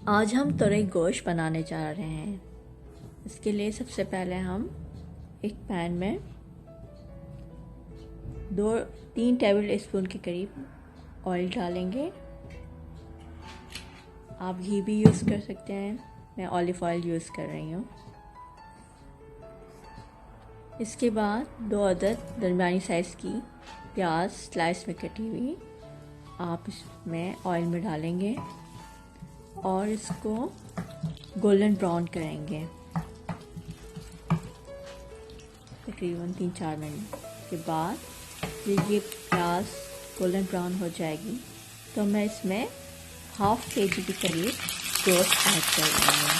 आज हम तुरई गोश्त बनाने जा रहे हैं। इसके लिए सबसे पहले हम एक पैन में 2-3 टेबल स्पून के करीब ऑयल डालेंगे। आप घी भी यूज़ कर सकते हैं, मैं ऑलिव ऑयल यूज़ कर रही हूँ। इसके बाद 2 अदद दरमियानी साइज़ की प्याज स्लाइस में कटी हुई आप इसमें ऑयल में डालेंगे और इसको गोल्डन ब्राउन करेंगे तकरीबन 3-4 मिनट के बाद। जब ये प्याज गोल्डन ब्राउन हो जाएगी तो मैं इसमें ½ kg के करीब गोश्त ऐड कर रही हूँ।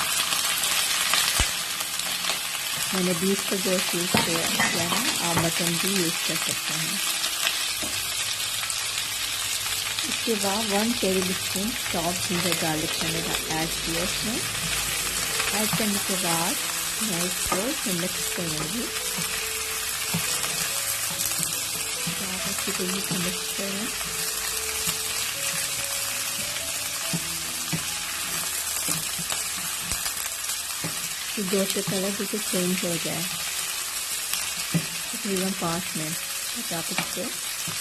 मैंने बीफ का गोश्त यूज़ किया है, आप मटन भी यूज़ कर सकते हैं। इसके बाद 1 table spoon chopped ginger garlic मैंने ऐड किया इसमें। ऐड करने के बाद मैं इसको मिक्स करूँगी। आप अच्छी तरीके से मिक्स करें। गोश्त का कलर बिल्कुल चेंज हो जाए तकरीबन 5 मिनट तक आप इसको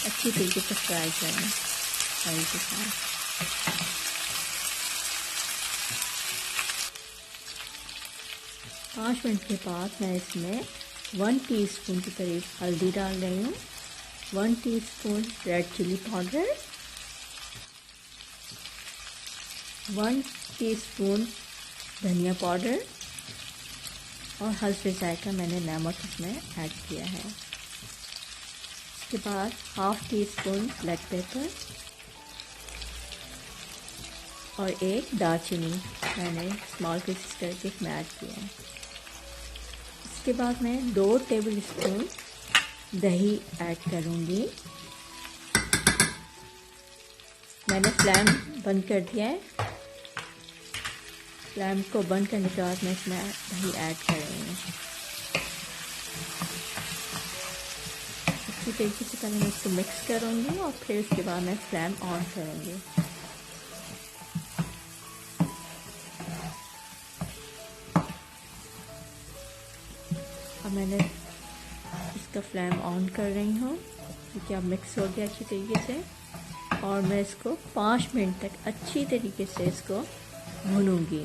अच्छी तरीके से फ्राई करें ऑयल के साथ। 5 मिनट के बाद मैं इसमें 1 टीस्पून के करीब हल्दी डाल रही हूँ, 1 teaspoon red chili powder, 1 teaspoon धनिया पाउडर और हल्के जायका मैंने नमक इसमें ऐड किया है। इसके बाद ½ टीस्पून ब्लैक पेपर और 1 दालचीनी मैंने स्मॉल पीसेस करके इसमें ऐड किया है। इसके बाद मैं 2 टेबल स्पून दही ऐड करूँगी। मैंने फ्लेम बंद कर दिया है। फ्लेम को बंद करने के बाद मैं इसमें दही ऐड कर रही हूँ। अच्छी तरीके से पहले मैं इसको मिक्स करूँगी और फिर उसके बाद मैं फ्लेम ऑन करूँगी। अब मैंने इसका फ्लेम ऑन कर रही हूँ क्योंकि अब मिक्स हो गया अच्छी तरीके से, और मैं इसको 5 मिनट तक अच्छी तरीके से इसको भूनूंगी।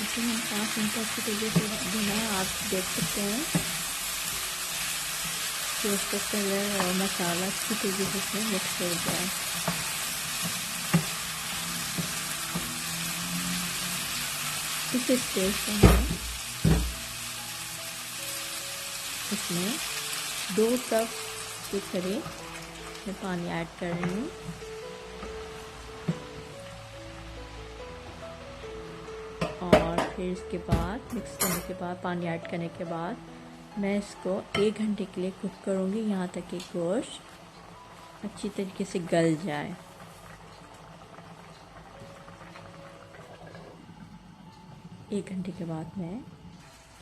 इसे मैं 5 मिनट अच्छी तरीके से भुना, आप देख सकते हैं कि उसका कलर और मसाला अच्छी तरीके से इसमें मिक्स हो जाए। इस स्टेज पर मैं इसमें 2 कप के करीब मैं पानी ऐड कर रही हूँ। और फिर इसके बाद मिक्स करने के बाद पानी ऐड करने के बाद मैं इसको 1 घंटे के लिए कुक करूँगी, यहाँ तक कि गोश्त अच्छी तरीके से गल जाए। एक घंटे के बाद मैं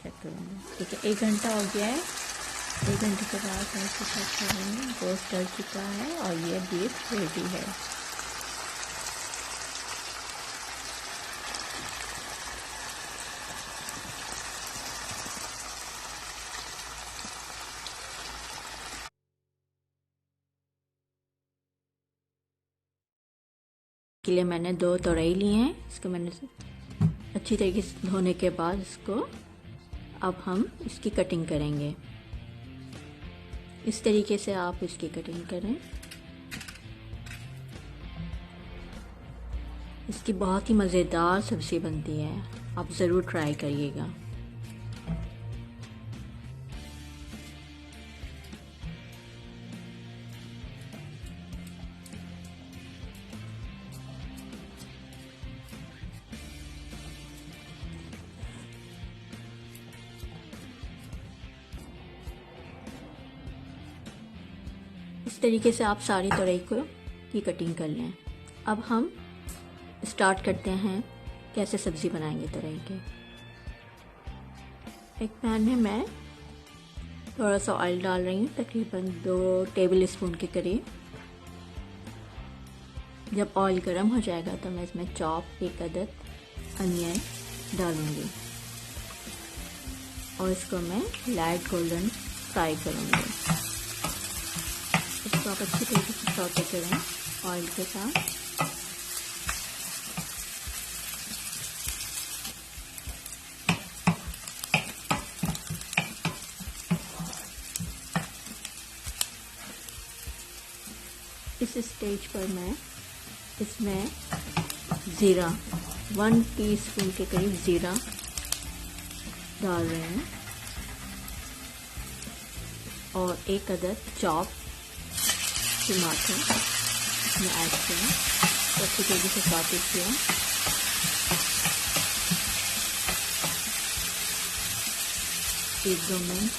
चेक करूँगी। ठीक है, 1 घंटा हो गया है। 1 घंटे के बाद मैं इसको चेक करूँगी, गोश्त गल चुका है और ये बीफ रेडी है। के लिए मैंने 2 तुरई लिए हैं। इसको मैंने अच्छी तरीके से धोने के बाद इसको अब हम इसकी कटिंग करेंगे। इस तरीके से आप इसकी कटिंग करें। इसकी बहुत ही मज़ेदार सब्ज़ी बनती है, आप ज़रूर ट्राई करिएगा। इस तरीके से आप सारी तुरई की कटिंग कर लें। अब हम स्टार्ट करते हैं कैसे सब्ज़ी बनाएंगे तुरई के। एक पैन में मैं थोड़ा सा ऑयल डाल रही हूँ, तकरीबन 2 टेबल स्पून के करीब। जब ऑयल गर्म हो जाएगा तो मैं इसमें चॉप 1 अदद अनियन डालूँगी और इसको मैं लाइट गोल्डन फ्राई करूँगी। इसको आप अच्छी तरीके से सौटे करें ऑयल के साथ। इस स्टेज पर मैं इसमें ज़ीरा 1 टीस्पून के करीब ज़ीरा डाल रहे हैं और 1 अदद चॉप टमाटर इसमें ऐड किया, तो अच्छी तरीके से सौटे किया। एक 2 मिनट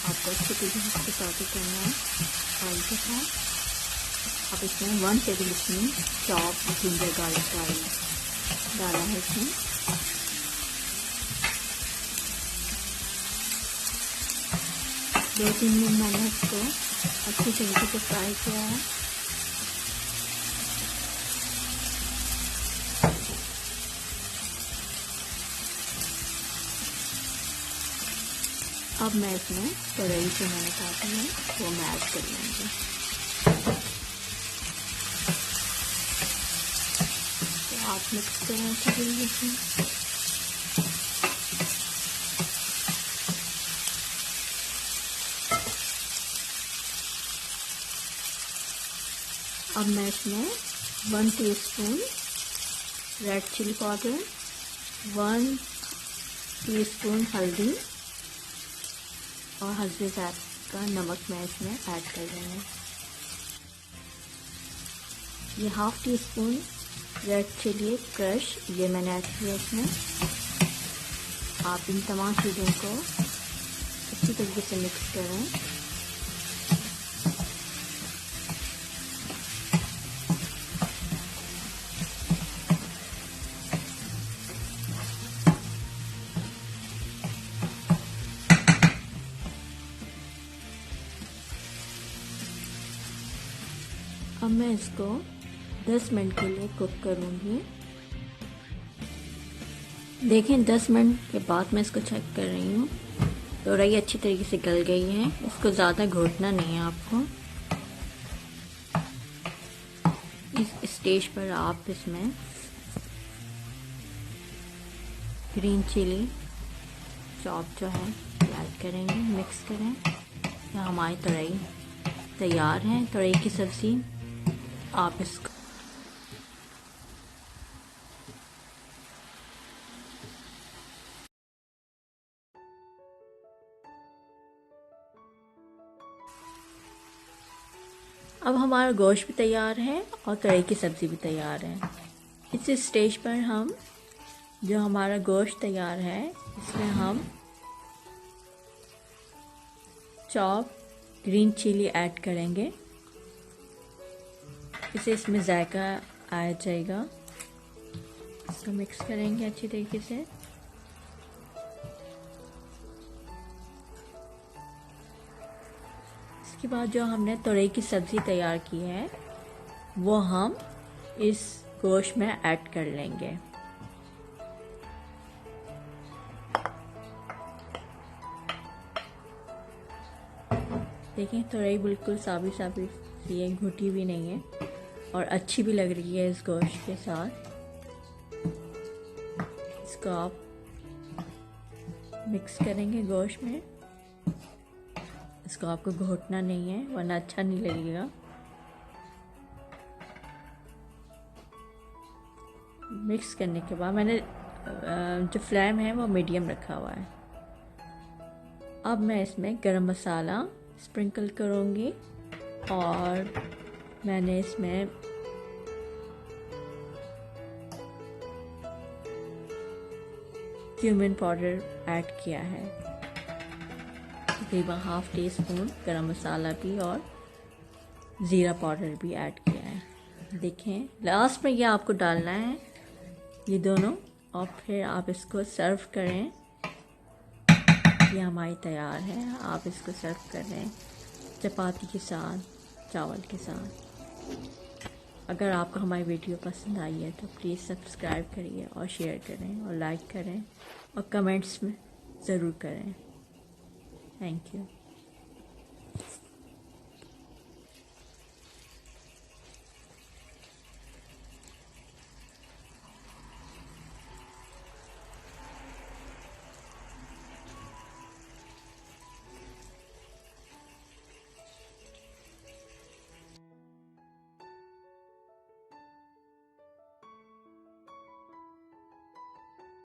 आपको अच्छी तरीके से इसको सौटे करना है ऑयल के साथ। आप इसमें 1 table spoon chop ginger garlic डाला है इसमें। दो 3 मिनट मैंने इसको अच्छी तरीके से फ्राई किया है। अब मैं इसमें कढ़ाई जो मैंने काटी है वो मैं ऐड कर लूँगी। तो आप मिक्स करें अच्छी तरीके से। अब मैं इसमें 1 teaspoon red chili powder, 1 teaspoon हल्दी और हल्दी ज़ायक़ा का नमक मैं इसमें ऐड कर दूँगी। ये half teaspoon red chili crush ये मैंने ऐड किया इसमें। आप इन तमाम चीज़ों को अच्छी तरीके से मिक्स करें। अब मैं इसको 10 मिनट के लिए कुक करूँगी। देखें 10 मिनट के बाद मैं इसको चेक कर रही हूँ तो राई अच्छी तरीके से गल गई है। इसको ज़्यादा घोटना नहीं है आपको। इस स्टेज पर आप इसमें ग्रीन चिली चॉप जो है ऐड करेंगे, मिक्स करें। हमारी तोरई तैयार है, तोरई की सब्ज़ी। आप इसको अब हमारा गोश्त भी तैयार है और तोरई की सब्ज़ी भी तैयार है। इस स्टेज पर हम जो हमारा गोश्त तैयार है इसमें हम चॉप ग्रीन चिली ऐड करेंगे। इसे इसमें जायका आ जाएगा। इसको मिक्स करेंगे अच्छी तरीके से। इसके बाद जो हमने तोरई की सब्ज़ी तैयार की है वो हम इस गोश्त में ऐड कर लेंगे। देखें तोरई बिल्कुल साबी साबी सी है, घुटी भी नहीं है और अच्छी भी लग रही है इस गोश्त के साथ। इसको आप मिक्स करेंगे गोश्त में। इसको आपको घोटना नहीं है वरना अच्छा नहीं लगेगा। मिक्स करने के बाद मैंने जो फ्लेम है वो मीडियम रखा हुआ है। अब मैं इसमें गरम मसाला स्प्रिंकल करूँगी और मैंने इसमें क्यूमिन पाउडर ऐड किया है, तकरीबन हाफ़ टी स्पून गरम मसाला भी और ज़ीरा पाउडर भी ऐड किया है। देखें लास्ट में ये आपको डालना है ये दोनों और फिर आप इसको सर्व करें। सब्जियां हमारी तैयार हैं। आप इसको सर्व कर लें चपाती के साथ, चावल के साथ। अगर आपको हमारी वीडियो पसंद आई है तो प्लीज़ सब्सक्राइब करिए और शेयर करें और लाइक करें और कमेंट्स में ज़रूर करें। Thank you.